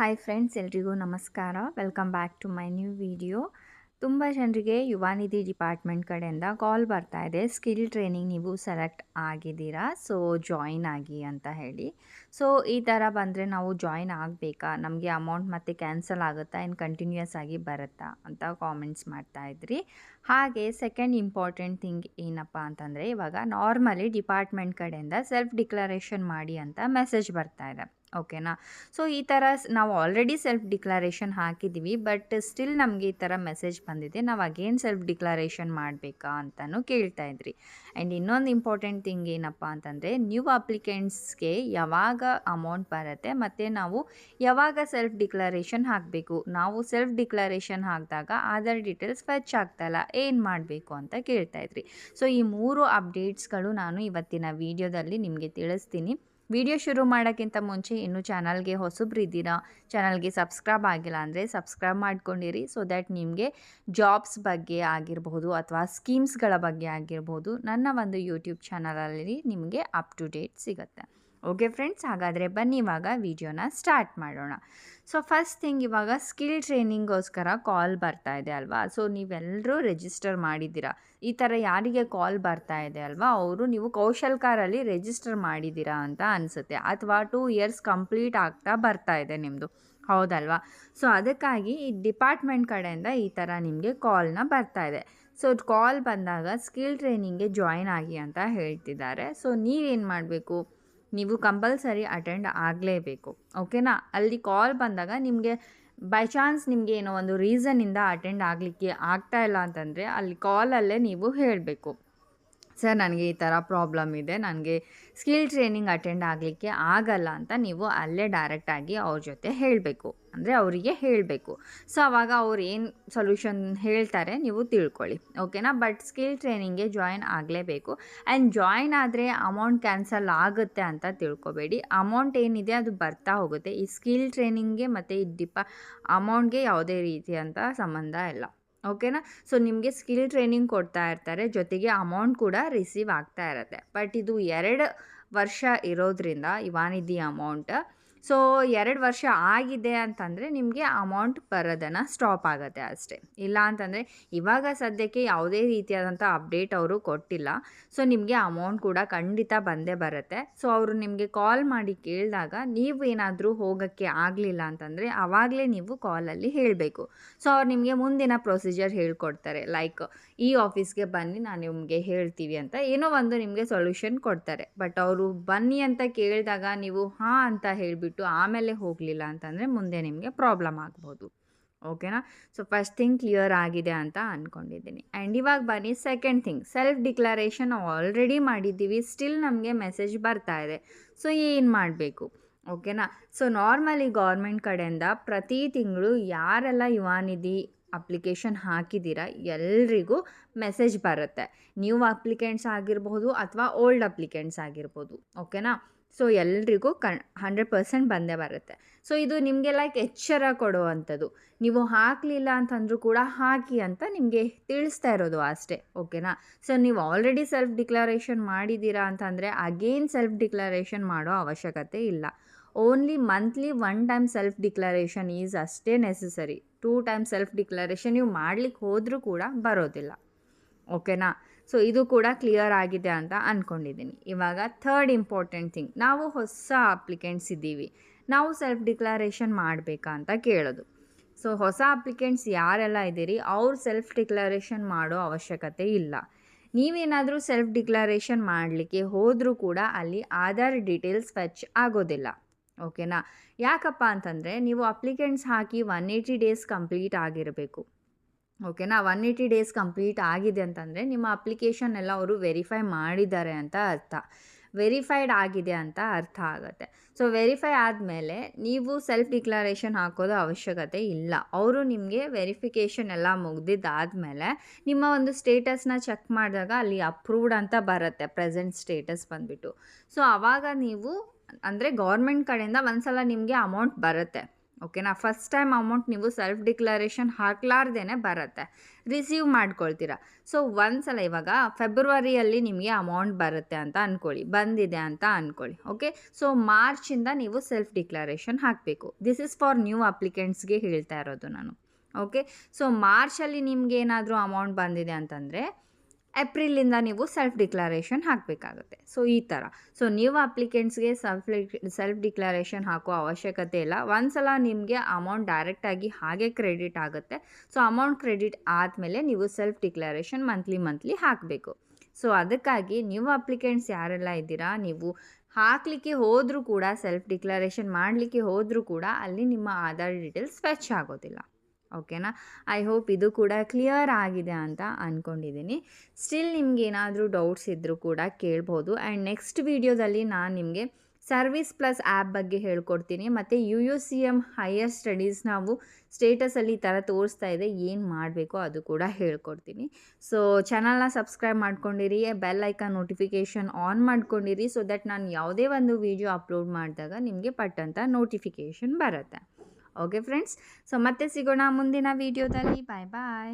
Hi friends, ಎಲ್ರಿಗೂ ನಮಸ್ಕಾರ. Welcome back to my new video. ತುಂಬ ಜನರಿಗೆ ಯುವನಿಧಿ ಡಿಪಾರ್ಟ್ಮೆಂಟ್ ಕಡೆಯಿಂದ ಕಾಲ್ ಬರ್ತಾ ಇದೆ, ಸ್ಕಿಲ್ ಟ್ರೈನಿಂಗ್ ನೀವು ಸೆಲೆಕ್ಟ್ ಆಗಿದ್ದೀರಾ, ಸೊ ಜಾಯಿನ್ ಆಗಿ ಅಂತ ಹೇಳಿ. ಸೊ ಈ ಥರ ಬಂದರೆ ನಾವು ಜಾಯಿನ್ ಆಗಬೇಕಾ, ನಮಗೆ ಅಮೌಂಟ್ ಮತ್ತೆ ಕ್ಯಾನ್ಸಲ್ ಆಗುತ್ತಾ, ಇನ್ನು ಕಂಟಿನ್ಯೂಯಸ್ ಆಗಿ ಬರುತ್ತಾ ಅಂತ ಕಾಮೆಂಟ್ಸ್ ಮಾಡ್ತಾಯಿದ್ರಿ. ಹಾಗೆ ಸೆಕೆಂಡ್ ಇಂಪಾರ್ಟೆಂಟ್ ಥಿಂಗ್ ಏನಪ್ಪ ಅಂತಂದರೆ, ಇವಾಗ ನಾರ್ಮಲಿ ಡಿಪಾರ್ಟ್ಮೆಂಟ್ ಕಡೆಯಿಂದ ಸೆಲ್ಫ್ ಡಿಕ್ಲರೇಷನ್ ಮಾಡಿ ಅಂತ ಮೆಸೇಜ್ ಬರ್ತಾ ಇದೆ. ಓಕೆನಾ. ಸೊ ಈ ಥರ ನಾವು ಆಲ್ರೆಡಿ ಸೆಲ್ಫ್ ಡಿಕ್ಲರೇಷನ್ ಹಾಕಿದ್ದೀವಿ, ಬಟ್ ಸ್ಟಿಲ್ ನಮಗೆ ಈ ಥರ ಮೆಸೇಜ್ ಬಂದಿದೆ, ನಾವು ಅಗೇನ್ ಸೆಲ್ಫ್ ಡಿಕ್ಲರೇಷನ್ ಮಾಡಬೇಕಾ ಅಂತಲೂ ಕೇಳ್ತಾ ಇದ್ರಿ. ಆ್ಯಂಡ್ ಇನ್ನೊಂದು ಇಂಪಾರ್ಟೆಂಟ್ ಥಿಂಗ್ ಏನಪ್ಪ ಅಂತಂದರೆ, ನ್ಯೂ ಅಪ್ಲಿಕೆಂಟ್ಸ್ಗೆ ಯಾವಾಗ ಅಮೌಂಟ್ ಬರುತ್ತೆ ಮತ್ತು ನಾವು ಯಾವಾಗ ಸೆಲ್ಫ್ ಡಿಕ್ಲರೇಷನ್ ಹಾಕಬೇಕು, ನಾವು ಸೆಲ್ಫ್ ಡಿಕ್ಲರೇಷನ್ ಹಾಕಿದಾಗ ಆಧಾರ್ ಡೀಟೇಲ್ಸ್ ಫೆಚ್ ಆಗ್ತಾಯಿಲ್ಲ, ಏನು ಮಾಡಬೇಕು ಅಂತ ಕೇಳ್ತಾ ಇದ್ರಿ. ಸೊ ಈ 3 ಅಪ್ಡೇಟ್ಸ್ಗಳು ನಾನು ಇವತ್ತಿನ ವಿಡಿಯೋದಲ್ಲಿ ನಿಮಗೆ ತಿಳಿಸ್ತೀನಿ. ವಿಡಿಯೋ ಶುರು ಮಾಡೋಕ್ಕಿಂತ ಮುಂಚೆ ಇನ್ನೂ ಚಾನಲ್ಗೆ ಹೊಸಬ್ರಿದ್ದೀರಾ, ಚಾನಲ್ಗೆ ಸಬ್ಸ್ಕ್ರೈಬ್ ಆಗಿಲ್ಲ ಅಂದರೆ ಸಬ್ಸ್ಕ್ರೈಬ್ ಮಾಡ್ಕೊಂಡಿರಿ, ಸೊ ದ್ಯಾಟ್ ನಿಮಗೆ ಜಾಬ್ಸ್ ಬಗ್ಗೆ ಆಗಿರಬಹುದು ಅಥವಾ ಸ್ಕೀಮ್ಸ್ಗಳ ಬಗ್ಗೆ ಆಗಿರ್ಬೋದು ನನ್ನ ಒಂದು ಯೂಟ್ಯೂಬ್ ಚಾನಲಲ್ಲಿ ನಿಮಗೆ ಅಪ್ ಟು ಡೇಟ್ ಸಿಗುತ್ತೆ. ಓಕೆ ಫ್ರೆಂಡ್ಸ್, ಹಾಗಾದರೆ ಬನ್ನಿ ಇವಾಗ ವಿಡಿಯೋನ ಸ್ಟಾರ್ಟ್ ಮಾಡೋಣ. ಸೊ ಫಸ್ಟ್ ಥಿಂಗ್, ಇವಾಗ ಸ್ಕಿಲ್ ಟ್ರೈನಿಂಗೋಸ್ಕರ ಕಾಲ್ ಬರ್ತಾ ಇದೆ ಅಲ್ವಾ. ಸೊ ನೀವೆಲ್ಲರೂ ರಿಜಿಸ್ಟರ್ ಮಾಡಿದ್ದೀರಾ. ಈ ಥರ ಯಾರಿಗೆ ಕಾಲ್ ಬರ್ತಾ ಇದೆ ಅಲ್ವಾ, ಅವರು ನೀವು ಕೌಶಲ್ಕಾರಲ್ಲಿ ರಿಜಿಸ್ಟರ್ ಮಾಡಿದ್ದೀರಾ ಅಂತ ಅನಿಸುತ್ತೆ, ಅಥವಾ 2 ಇಯರ್ಸ್ ಕಂಪ್ಲೀಟ್ ಆಗ್ತಾ ಬರ್ತಾ ಇದೆ ನಿಮ್ಮದು, ಹೌದಲ್ವಾ. ಸೊ ಅದಕ್ಕಾಗಿ ಈ ಡಿಪಾರ್ಟ್ಮೆಂಟ್ ಕಡೆಯಿಂದ ಈ ಥರ ನಿಮಗೆ ಕಾಲ್ನ ಬರ್ತಾ ಇದೆ. ಸೊ ಕಾಲ್ ಬಂದಾಗ ಸ್ಕಿಲ್ ಟ್ರೈನಿಂಗ್ಗೆ ಜಾಯಿನ್ ಆಗಿ ಅಂತ ಹೇಳ್ತಿದ್ದಾರೆ. ಸೊ ನೀವೇನು ಮಾಡಬೇಕು, ನೀವು ಕಂಪಲ್ಸರಿ ಅಟೆಂಡ್ ಆಗಲೇಬೇಕು. ಓಕೆನಾ. ಅಲ್ಲಿ ಕಾಲ್ ಬಂದಾಗ ನಿಮಗೆ ಬೈ ಚಾನ್ಸ್ ನಿಮಗೆ ಏನೋ ಒಂದು ರೀಸನ್ನಿಂದ ಅಟೆಂಡ್ ಆಗಲಿಕ್ಕೆ ಆಗ್ತಾ ಇಲ್ಲ ಅಂತಂದರೆ ಅಲ್ಲಿ ಕಾಲಲ್ಲೇ ನೀವು ಹೇಳಬೇಕು, ಸರ್ ನನಗೆ ಈ ಥರ ಪ್ರಾಬ್ಲಮ್ ಇದೆ, ನನಗೆ ಸ್ಕಿಲ್ ಟ್ರೈನಿಂಗ್ ಅಟೆಂಡ್ ಆಗಲಿಕ್ಕೆ ಆಗಲ್ಲ ಅಂತ ನೀವು ಅಲ್ಲೇ ಡೈರೆಕ್ಟಾಗಿ ಅವ್ರ ಜೊತೆ ಹೇಳಬೇಕು, ಅಂದರೆ ಅವರಿಗೆ ಹೇಳಬೇಕು. ಸೊ ಆವಾಗ ಅವ್ರು ಏನು ಸೊಲ್ಯೂಷನ್ ಹೇಳ್ತಾರೆ ನೀವು ತಿಳ್ಕೊಳ್ಳಿ, ಓಕೆನಾ. ಬಟ್ ಸ್ಕಿಲ್ ಟ್ರೈನಿಂಗ್ಗೆ ಜಾಯಿನ್ ಆಗಲೇಬೇಕು. ಆ್ಯಂಡ್ ಜಾಯಿನ್ ಆದರೆ ಅಮೌಂಟ್ ಕ್ಯಾನ್ಸಲ್ ಆಗುತ್ತೆ ಅಂತ ತಿಳ್ಕೊಬೇಡಿ. ಅಮೌಂಟ್ ಏನಿದೆ ಅದು ಬರ್ತಾ ಹೋಗುತ್ತೆ. ಈ ಸ್ಕಿಲ್ ಟ್ರೈನಿಂಗ್ಗೆ ಮತ್ತು ಈ ಅಮೌಂಟ್ಗೆ ಯಾವುದೇ ರೀತಿಯಂಥ ಸಂಬಂಧ ಇಲ್ಲ, ಓಕೆನಾ. ಸೊ ನಿಮಗೆ ಸ್ಕಿಲ್ ಟ್ರೈನಿಂಗ್ ಕೊಡ್ತಾ ಇರ್ತಾರೆ, ಜೊತೆಗೆ ಅಮೌಂಟ್ ಕೂಡ ರಿಸೀವ್ ಆಗ್ತಾ ಇರುತ್ತೆ. ಬಟ್ ಇದು 2 ವರ್ಷ ಇರೋದ್ರಿಂದ ಯುವನಿಧಿ ಅಮೌಂಟ್, ಸೊ 2 ವರ್ಷ ಆಗಿದೆ ಅಂತಂದರೆ ನಿಮಗೆ ಅಮೌಂಟ್ ಬರೋದನ್ನು ಸ್ಟಾಪ್ ಆಗುತ್ತೆ ಅಷ್ಟೇ. ಇಲ್ಲ ಅಂತಂದರೆ ಇವಾಗ ಸದ್ಯಕ್ಕೆ ಯಾವುದೇ ರೀತಿಯಾದಂಥ ಅಪ್ಡೇಟ್ ಅವರು ಕೊಟ್ಟಿಲ್ಲ. ಸೊ ನಿಮಗೆ ಅಮೌಂಟ್ ಕೂಡ ಖಂಡಿತ ಬಂದೇ ಬರುತ್ತೆ. ಸೊ ಅವರು ನಿಮಗೆ ಕಾಲ್ ಮಾಡಿ ಕೇಳಿದಾಗ ನೀವು ಏನಾದರೂ ಹೋಗೋಕ್ಕೆ ಆಗಲಿಲ್ಲ ಅಂತಂದರೆ ಆವಾಗಲೇ ನೀವು ಕಾಲಲ್ಲಿ ಹೇಳಬೇಕು. ಸೊ ಅವ್ರು ನಿಮಗೆ ಮುಂದಿನ ಪ್ರೊಸೀಜರ್ ಹೇಳ್ಕೊಡ್ತಾರೆ, ಲೈಕ್ ಈ ಆಫೀಸ್ಗೆ ಬನ್ನಿ ನಾನು ನಿಮಗೆ ಹೇಳ್ತೀವಿ ಅಂತ ಏನೋ ಒಂದು ನಿಮಗೆ ಸೊಲ್ಯೂಷನ್ ಕೊಡ್ತಾರೆ. ಬಟ್ ಅವರು ಬನ್ನಿ ಅಂತ ಕೇಳಿದಾಗ ನೀವು ಹಾಂ ಅಂತ ಹೇಳಿಬಿಟ್ಟು ಆಮೇಲೆ ಹೋಗಲಿಲ್ಲ ಅಂತಂದರೆ ಮುಂದೆ ನಿಮಗೆ ಪ್ರಾಬ್ಲಮ್ ಆಗ್ಬೋದು, ಓಕೆನಾ. ಸೊ ಫಸ್ಟ್ ಥಿಂಗ್ ಕ್ಲಿಯರ್ ಆಗಿದೆ ಅಂತ ಅಂದ್ಕೊಂಡಿದ್ದೀನಿ. ಆ್ಯಂಡ್ ಇವಾಗ ಬನ್ನಿ second thing, self declaration already ಮಾಡಿದ್ದೀವಿ, ಸ್ಟಿಲ್ ನಮಗೆ ಮೆಸೇಜ್ ಬರ್ತಾ ಇದೆ. ಸೊ ಏನು ಮಾಡಬೇಕು, ಓಕೆನಾ. ಸೊ ನಾರ್ಮಲಿ ಗೌರ್ಮೆಂಟ್ ಕಡೆಯಿಂದ ಪ್ರತಿ ತಿಂಗಳು ಯಾರೆಲ್ಲ ಯುವನಿಧಿ ಅಪ್ಲಿಕೇಶನ್ ಹಾಕಿದ್ದೀರಾ ಎಲ್ರಿಗೂ ಮೆಸೇಜ್ ಬರುತ್ತೆ. ನ್ಯೂ ಅಪ್ಲಿಕೆಂಟ್ಸ್ ಆಗಿರ್ಬೋದು ಅಥವಾ ಓಲ್ಡ್ ಅಪ್ಲಿಕೆಂಟ್ಸ್ ಆಗಿರ್ಬೋದು, ಓಕೆನಾ. ಸೊ ಎಲ್ರಿಗೂ 100% ಬಂದೇ ಬರುತ್ತೆ. ಸೊ ಇದು ನಿಮಗೆ ಲೈಕ್ ಎಚ್ಚರ ಕೊಡುವಂಥದ್ದು, ನೀವು ಹಾಕಲಿಲ್ಲ ಅಂತಂದರೂ ಕೂಡ ಹಾಕಿ ಅಂತ ನಿಮಗೆ ತಿಳಿಸ್ತಾ ಇರೋದು ಅಷ್ಟೇ, ಓಕೆನಾ. ಸೊ ನೀವು ಆಲ್ರೆಡಿ ಸೆಲ್ಫ್ ಡಿಕ್ಲರೇಷನ್ ಮಾಡಿದ್ದೀರಾ ಅಂತಂದರೆ ಅಗೇನ್ ಸೆಲ್ಫ್ ಡಿಕ್ಲರೇಷನ್ ಮಾಡೋ ಅವಶ್ಯಕತೆ ಇಲ್ಲ. Only monthly 1 time self declaration is ಅಷ್ಟೇ ನೆಸಸರಿ. 2 ಟೈಮ್ ಸೆಲ್ಫ್ ಡಿಕ್ಲರೇಷನ್ ನೀವು ಮಾಡಲಿಕ್ಕೆ ಹೋದರೂ ಕೂಡ ಬರೋದಿಲ್ಲ, ಓಕೆನಾ. ಸೊ ಇದು ಕೂಡ ಕ್ಲಿಯರ್ ಆಗಿದೆ ಅಂತ ಅಂದ್ಕೊಂಡಿದ್ದೀನಿ. ಇವಾಗ ಥರ್ಡ್ ಇಂಪಾರ್ಟೆಂಟ್ ಥಿಂಗ್, ನಾವು ಹೊಸ ಅಪ್ಲಿಕೆಂಟ್ಸ್ ಇದ್ದೀವಿ, ನಾವು ಸೆಲ್ಫ್ ಡಿಕ್ಲರೇಷನ್ ಮಾಡಬೇಕಾ ಅಂತ ಕೇಳೋದು. ಸೊ ಹೊಸ ಅಪ್ಲಿಕೆಂಟ್ಸ್ ಯಾರೆಲ್ಲ ಇದ್ದೀರಿ ಅವ್ರು ಸೆಲ್ಫ್ ಡಿಕ್ಲರೇಷನ್ ಮಾಡೋ ಅವಶ್ಯಕತೆ ಇಲ್ಲ. ನೀವೇನಾದರೂ ಸೆಲ್ಫ್ ಡಿಕ್ಲರೇಷನ್ ಮಾಡಲಿಕ್ಕೆ ಹೋದರೂ ಕೂಡ ಅಲ್ಲಿ ಆಧಾರ್ ಡೀಟೇಲ್ಸ್ ಫೆಚ್ ಆಗೋದಿಲ್ಲ, ಓಕೆನಾ. ಯಾಕಪ್ಪ ಅಂತಂದರೆ ನೀವು ಅಪ್ಲಿಕೆಂಟ್ಸ್ ಹಾಕಿ 180 ಡೇಸ್ ಕಂಪ್ಲೀಟ್ ಆಗಿರಬೇಕು, ಓಕೆನಾ. 180 ಡೇಸ್ ಕಂಪ್ಲೀಟ್ ಆಗಿದೆ ಅಂತಂದರೆ ನಿಮ್ಮ ಅಪ್ಲಿಕೇಶನ್ ಎಲ್ಲ ಅವರು ವೆರಿಫೈ ಮಾಡಿದ್ದಾರೆ ಅಂತ ಅರ್ಥ, ವೆರಿಫೈಡ್ ಆಗಿದೆ ಅಂತ ಅರ್ಥ ಆಗುತ್ತೆ. ಸೊ ವೆರಿಫೈ ಆದಮೇಲೆ ನೀವು ಸೆಲ್ಫ್ ಡಿಕ್ಲರೇಷನ್ ಹಾಕೋದು ಅವಶ್ಯಕತೆ ಇಲ್ಲ. ಅವರು ನಿಮಗೆ ವೆರಿಫಿಕೇಷನ್ ಎಲ್ಲ ಮುಗ್ದಿದ್ದಾದಮೇಲೆ ನಿಮ್ಮ ಒಂದು ಸ್ಟೇಟಸ್ನ ಚೆಕ್ ಮಾಡಿದಾಗ ಅಲ್ಲಿ ಅಪ್ರೂವ್ಡ್ ಅಂತ ಬರುತ್ತೆ, ಪ್ರೆಸೆಂಟ್ ಸ್ಟೇಟಸ್ ಬಂದುಬಿಟ್ಟು. ಸೊ ಆವಾಗ ನೀವು ಅಂದರೆ ಗೌರ್ಮೆಂಟ್ ಕಡೆಯಿಂದ ಒಂದು ಸಲ ನಿಮಗೆ ಅಮೌಂಟ್ ಬರುತ್ತೆ, ಓಕೆನಾ. ಫಸ್ಟ್ ಟೈಮ್ ಅಮೌಂಟ್ ನೀವು ಸೆಲ್ಫ್ ಡಿಕ್ಲರೇಷನ್ ಹಾಕ್ಲಾರ್ದೇ ಬರುತ್ತೆ, ರಿಸೀವ್ ಮಾಡ್ಕೊಳ್ತೀರಾ. ಸೊ ಒಂದ್ಸಲ ಇವಾಗ ಫೆಬ್ರವರಿಯಲ್ಲಿ ನಿಮಗೆ ಅಮೌಂಟ್ ಬರುತ್ತೆ ಅಂತ ಅಂದ್ಕೊಳ್ಳಿ, ಬಂದಿದೆ ಅಂತ ಅಂದ್ಕೊಳ್ಳಿ. ಓಕೆ, ಸೊ ಮಾರ್ಚಿಂದ ನೀವು ಸೆಲ್ಫ್ ಡಿಕ್ಲರೇಷನ್ ಹಾಕಬೇಕು. ದಿಸ್ ಇಸ್ ಫಾರ್ ನ್ಯೂ ಅಪ್ಲಿಕೆಂಟ್ಸ್ಗೆ ಹೇಳ್ತಾ ಇರೋದು ನಾನು. ಓಕೆ, ಸೊ ಮಾರ್ಚಲ್ಲಿ ನಿಮ್ಗೆ ಏನಾದರೂ ಅಮೌಂಟ್ ಬಂದಿದೆ ಅಂತಂದರೆ ಏಪ್ರಿಲಿಂದ ನೀವು ಸೆಲ್ಫ್ ಡಿಕ್ಲರೇಷನ್ ಹಾಕಬೇಕಾಗುತ್ತೆ. ಸೊ ಈ ಥರ. ಸೊ ನ್ಯೂ ಅಪ್ಲಿಕೆಂಟ್ಸ್ಗೆ ಸೆಲ್ಫ್ ಡಿಕ್ಲರೇಷನ್ ಹಾಕೋ ಅವಶ್ಯಕತೆ ಇಲ್ಲ. ಒಂದ್ಸಲ ನಿಮಗೆ ಅಮೌಂಟ್ ಡೈರೆಕ್ಟಾಗಿ ಹಾಗೆ ಕ್ರೆಡಿಟ್ ಆಗುತ್ತೆ. ಸೊ ಅಮೌಂಟ್ ಕ್ರೆಡಿಟ್ ಆದಮೇಲೆ ನೀವು ಸೆಲ್ಫ್ ಡಿಕ್ಲರೇಷನ್ ಮಂತ್ಲಿ ಹಾಕಬೇಕು. ಸೊ ಅದಕ್ಕಾಗಿ ನ್ಯೂ ಅಪ್ಲಿಕೆಂಟ್ಸ್ ಯಾರೆಲ್ಲ ಇದ್ದೀರಾ, ನೀವು ಹಾಕಲಿಕ್ಕೆ ಹೋದರೂ ಕೂಡ, ಸೆಲ್ಫ್ ಡಿಕ್ಲರೇಷನ್ ಮಾಡಲಿಕ್ಕೆ ಹೋದರೂ ಕೂಡ ಅಲ್ಲಿ ನಿಮ್ಮ ಆಧಾರ್ ಡೀಟೇಲ್ಸ್ ಫೆಚ್ ಆಗೋದಿಲ್ಲ. ಓಕೆನಾ. ಐ ಹೋಪ್ ಇದು ಕೂಡ ಕ್ಲಿಯರ್ ಆಗಿದೆ ಅಂತ ಅಂದ್ಕೊಂಡಿದ್ದೀನಿ. ಸ್ಟಿಲ್ ನಿಮ್ಗೆ ಏನಾದರೂ ಡೌಟ್ಸ್ ಇದ್ದರೂ ಕೂಡ ಕೇಳ್ಬೋದು. ಆ್ಯಂಡ್ ನೆಕ್ಸ್ಟ್ ವೀಡಿಯೋದಲ್ಲಿ ನಾನು ನಿಮಗೆ ಸರ್ವಿಸ್ ಪ್ಲಸ್ ಆ್ಯಪ್ ಬಗ್ಗೆ ಹೇಳ್ಕೊಡ್ತೀನಿ. ಮತ್ತು UUCM ಹೈಯರ್ ಸ್ಟಡೀಸ್ ನಾವು ಸ್ಟೇಟಸಲ್ಲಿ ಈ ಥರ ತೋರಿಸ್ತಾ ಇದೆ, ಏನು ಮಾಡಬೇಕು ಅದು ಕೂಡ ಹೇಳ್ಕೊಡ್ತೀನಿ. ಸೊ ಚಾನಲ್ನ ಸಬ್ಸ್ಕ್ರೈಬ್ ಮಾಡ್ಕೊಂಡಿರಿ, ಬೆಲ್ ಐಕಾನ್ ನೋಟಿಫಿಕೇಷನ್ ಆನ್ ಮಾಡ್ಕೊಂಡಿರಿ, ಸೊ ದಟ್ ನಾನು ಯಾವುದೇ ಒಂದು ವೀಡಿಯೋ ಅಪ್ಲೋಡ್ ಮಾಡಿದಾಗ ನಿಮಗೆ ಪಟ್ಟಂತ ನೋಟಿಫಿಕೇಷನ್ ಬರುತ್ತೆ. ಓಕೆ ಫ್ರೆಂಡ್ಸ್, ಸೊ ಮತ್ತೆ ಸಿಗೋಣ ಮುಂದಿನ ವೀಡಿಯೋದಲ್ಲಿ. ಬಾಯ್ ಬಾಯ್.